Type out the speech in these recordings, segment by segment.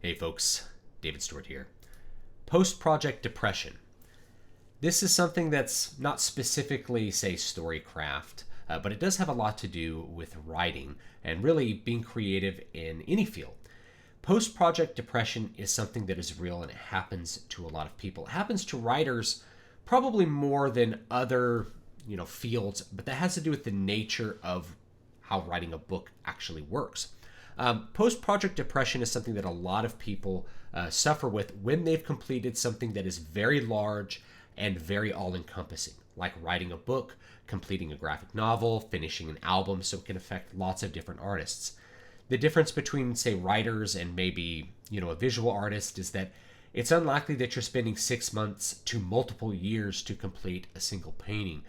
Hey folks, David Stewart here. Post-project depression. This is something that's not specifically, say, storycraft, but it does have a lot to do with writing and really being creative in any field. Post-project depression is something that is real and it happens to a lot of people. It happens to writers probably more than other, fields, but that has to do with the nature of how writing a book actually works. Post-project depression is something that a lot of people suffer with when they've completed something that is very large and very all-encompassing, like writing a book, completing a graphic novel, finishing an album, so it can affect lots of different artists. The difference between, say, writers and maybe, a visual artist is that it's unlikely that you're spending 6 months to multiple years to complete a single painting.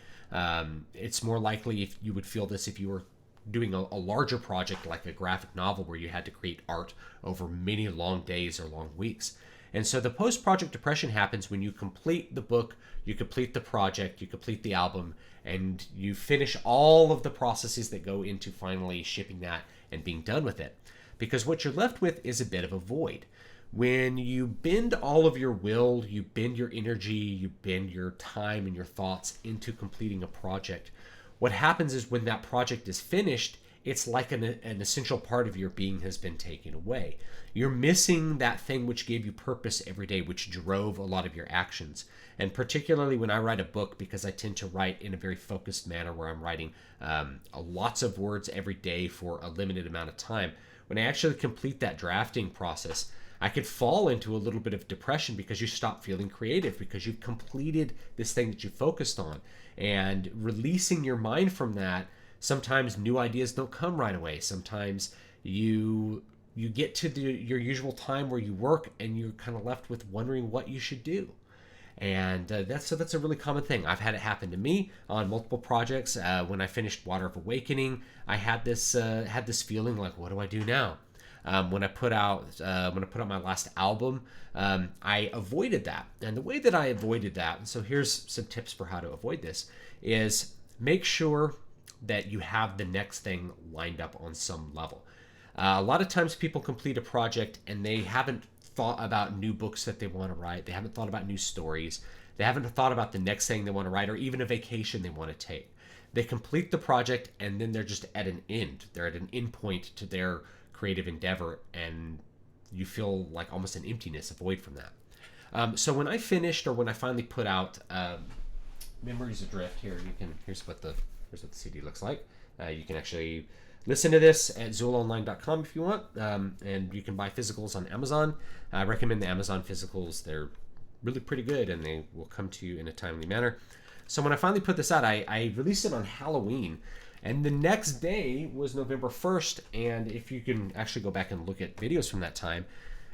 It's more likely if you would feel this if you were doing a larger project like a graphic novel where you had to create art over many long days or long weeks. And so the post-project depression happens when you complete the book, you complete the project, you complete the album, and you finish all of the processes that go into finally shipping that and being done with it. Because what you're left with is a bit of a void. When you bend all of your will, you bend your energy, you bend your time and your thoughts into completing a project, what happens is when that project is finished, it's like an essential part of your being has been taken away. You're missing that thing which gave you purpose every day, which drove a lot of your actions. And particularly when I write a book, because I tend to write in a very focused manner where I'm writing lots of words every day for a limited amount of time, when I actually complete that drafting process, I could fall into a little bit of depression because you stop feeling creative because you've completed this thing that you focused on. And releasing your mind from that, sometimes new ideas don't come right away. Sometimes you get to your usual time where you work and you're kind of left with wondering what you should do. And that's a really common thing. I've had it happen to me on multiple projects. When I finished Water of Awakening, I had this feeling like, what do I do now? When I put out my last album, I avoided that. And the way that I avoided that, and so here's some tips for how to avoid this, is make sure that you have the next thing lined up on some level. A lot of times people complete a project and they haven't thought about new books that they want to write. They haven't thought about new stories. They haven't thought about the next thing they want to write or even a vacation they want to take. They complete the project and then they're just at an end. They're at an end point to their creative endeavor and you feel like almost an emptiness, a void from that. So when I finished or when I finally put out Memories Adrift, here's what the CD looks like. You can actually listen to this at zoolonline.com if you want, and you can buy physicals on Amazon. I recommend the Amazon physicals. They're really pretty good and they will come to you in a timely manner. So when I finally put this out, I released it on Halloween. And the next day was November 1st, and if you can actually go back and look at videos from that time,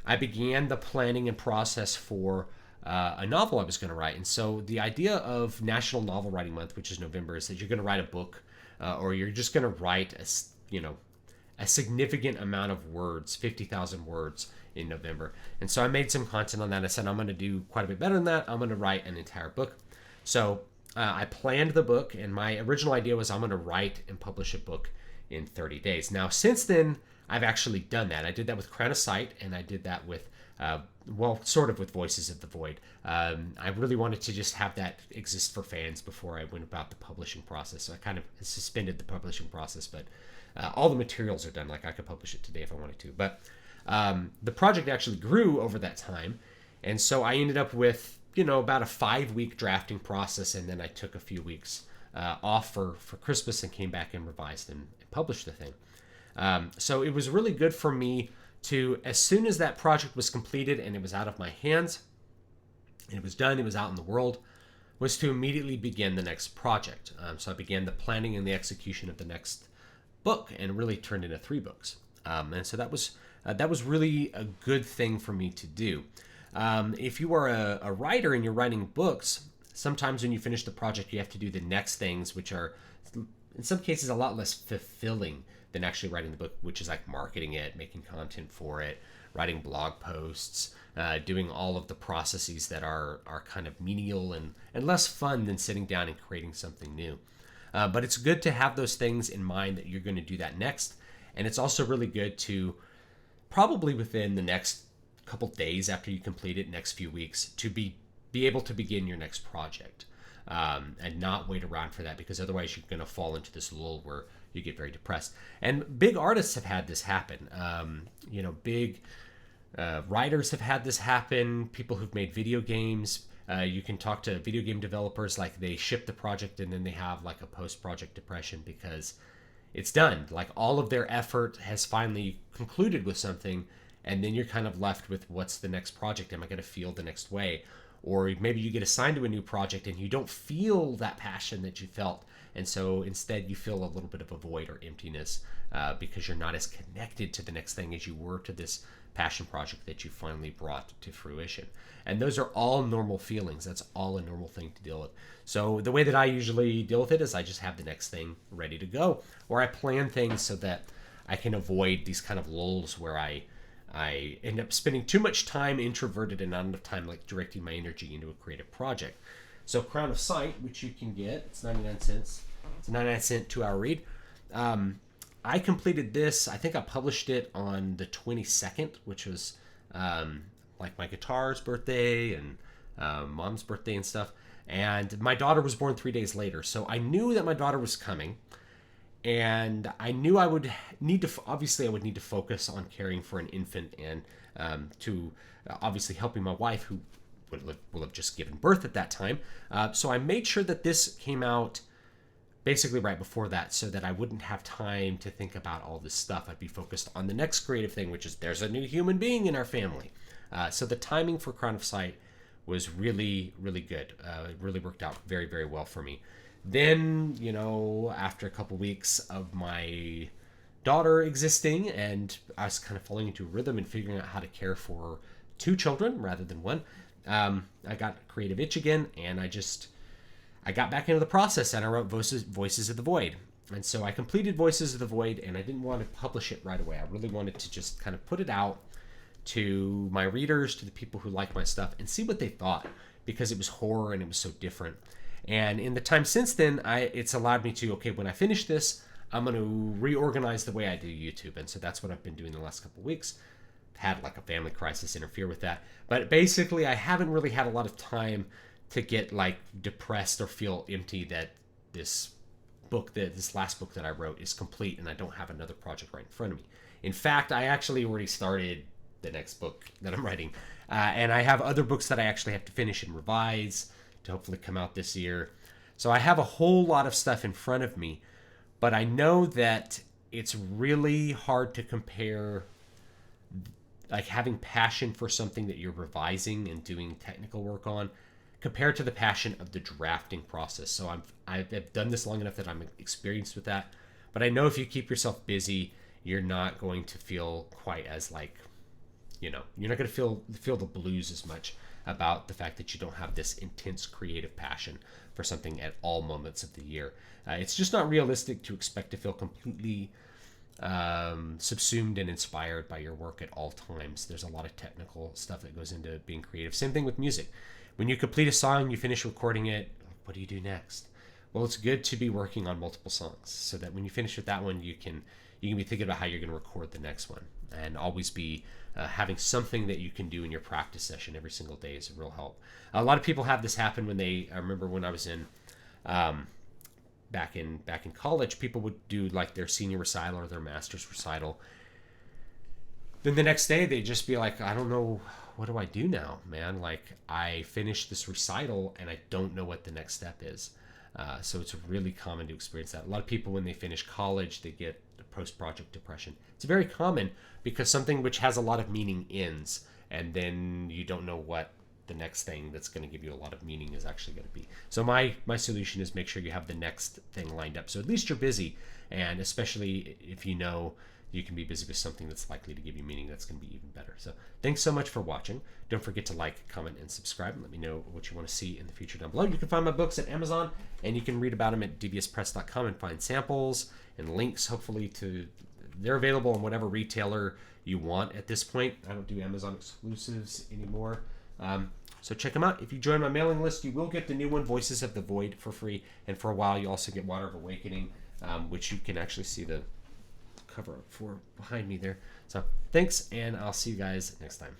I began the planning and process for a novel I was going to write. And so the idea of National Novel Writing Month, which is November, is that you're going to write a book or you're just going to write a significant amount of words, 50,000 words in November. And so I made some content on that. I said I'm going to do quite a bit better than that. I'm going to write an entire book. So I planned the book, and my original idea was I'm going to write and publish a book in 30 days. Now, since then, I've actually done that. I did that with Crown of Sight, and I did that with, sort of with Voices of the Void. I really wanted to just have that exist for fans before I went about the publishing process. So I kind of suspended the publishing process, but all the materials are done. Like I could publish it today if I wanted to. But the project actually grew over that time, and so I ended up with about a 5-week drafting process, and then I took a few weeks off for Christmas and came back and revised and published the thing. So it was really good for me to, as soon as that project was completed and it was out of my hands, and it was done, it was out in the world, was to immediately begin the next project. So I began the planning and the execution of the next book, and really turned into 3 books. And so that was really a good thing for me to do. If you are a writer and you're writing books, sometimes when you finish the project, you have to do the next things, which are in some cases a lot less fulfilling than actually writing the book, which is like marketing it, making content for it, writing blog posts, doing all of the processes that are kind of menial and less fun than sitting down and creating something new. But it's good to have those things in mind that you're going to do that next. And it's also really good to probably within the next couple days after you complete it, next few weeks, to be able to begin your next project, and not wait around for that, because otherwise you're going to fall into this lull where you get very depressed. And big artists have had this happen. Big writers have had this happen. People who've made video games. You can talk to video game developers, like they ship the project and then they have like a post-project depression because it's done. Like all of their effort has finally concluded with something, and then you're kind of left with, what's the next project? Am I going to feel the next way? Or maybe you get assigned to a new project and you don't feel that passion that you felt. And so instead you feel a little bit of a void or emptiness, because you're not as connected to the next thing as you were to this passion project that you finally brought to fruition. And those are all normal feelings. That's all a normal thing to deal with. So the way that I usually deal with it is I just have the next thing ready to go, or I plan things so that I can avoid these kind of lulls where I end up spending too much time introverted and not enough time like directing my energy into a creative project. So Crown of Sight, which you can get, it's 99 cents. It's a 99-cent 2-hour read. I completed this. I think I published it on the 22nd, which was like my guitar's birthday and mom's birthday and stuff. And my daughter was born 3 days later. So I knew that my daughter was coming. And I knew I would need to, obviously I would need to focus on caring for an infant, and to obviously helping my wife, who will have just given birth at that time. So I made sure that this came out basically right before that, so that I wouldn't have time to think about all this stuff. I'd be focused on the next creative thing, which is there's a new human being in our family. So the timing for Crown of Sight was really, really good. It really worked out very, very well for me. Then, after a couple weeks of my daughter existing, and I was kind of falling into a rhythm and figuring out how to care for 2 children rather than 1, I got a creative itch again, and I got back into the process, and I wrote Voices of the Void. And so I completed Voices of the Void, and I didn't want to publish it right away. I really wanted to just kind of put it out to my readers, to the people who like my stuff, and see what they thought, because it was horror and it was so different. And in the time since then, it's allowed me to, okay, when I finish this, I'm going to reorganize the way I do YouTube. And so that's what I've been doing the last couple of weeks. Had like a family crisis interfere with that. But basically, I haven't really had a lot of time to get like depressed or feel empty that this last book that I wrote is complete and I don't have another project right in front of me. In fact, I actually already started the next book that I'm writing. And I have other books that I actually have to finish and revise to hopefully come out this year. So I have a whole lot of stuff in front of me, but I know that it's really hard to compare like having passion for something that you're revising and doing technical work on compared to the passion of the drafting process. So I've done this long enough that I'm experienced with that, but I know if you keep yourself busy, you're not going to feel quite as like, you're not going to feel the blues as much about the fact that you don't have this intense creative passion for something at all moments of the year. It's just not realistic to expect to feel completely subsumed and inspired by your work at all times. There's a lot of technical stuff that goes into being creative. Same thing with music. When you complete a song, you finish recording it, what do you do next? Well, it's good to be working on multiple songs so that when you finish with that one, you can be thinking about how you're going to record the next one, and always be having something that you can do in your practice session every single day is a real help. A lot of people have this happen when I remember when I was in back in college, people would do like their senior recital or their master's recital. Then the next day they'd just be like, I don't know, what do I do now, man? Like, I finished this recital and I don't know what the next step is. So it's really common to experience that. A lot of people, when they finish college, they get post-project depression. It's very common because something which has a lot of meaning ends, and then you don't know what the next thing that's going to give you a lot of meaning is actually going to be. So my solution is make sure you have the next thing lined up, so at least you're busy, and especially if you can be busy with something that's likely to give you meaning, that's going to be even better. So thanks so much for watching. Don't forget to like, comment, and subscribe, and let me know what you want to see in the future down below. You can find my books at Amazon, and you can read about them at dbspress.com and find samples and links, hopefully, they're available on whatever retailer you want at this point. I don't do Amazon exclusives anymore. So check them out. If you join my mailing list, you will get the new one, Voices of the Void, for free. And for a while, you also get Water of Awakening, which you can actually see the cover for behind me there. So thanks, and I'll see you guys next time.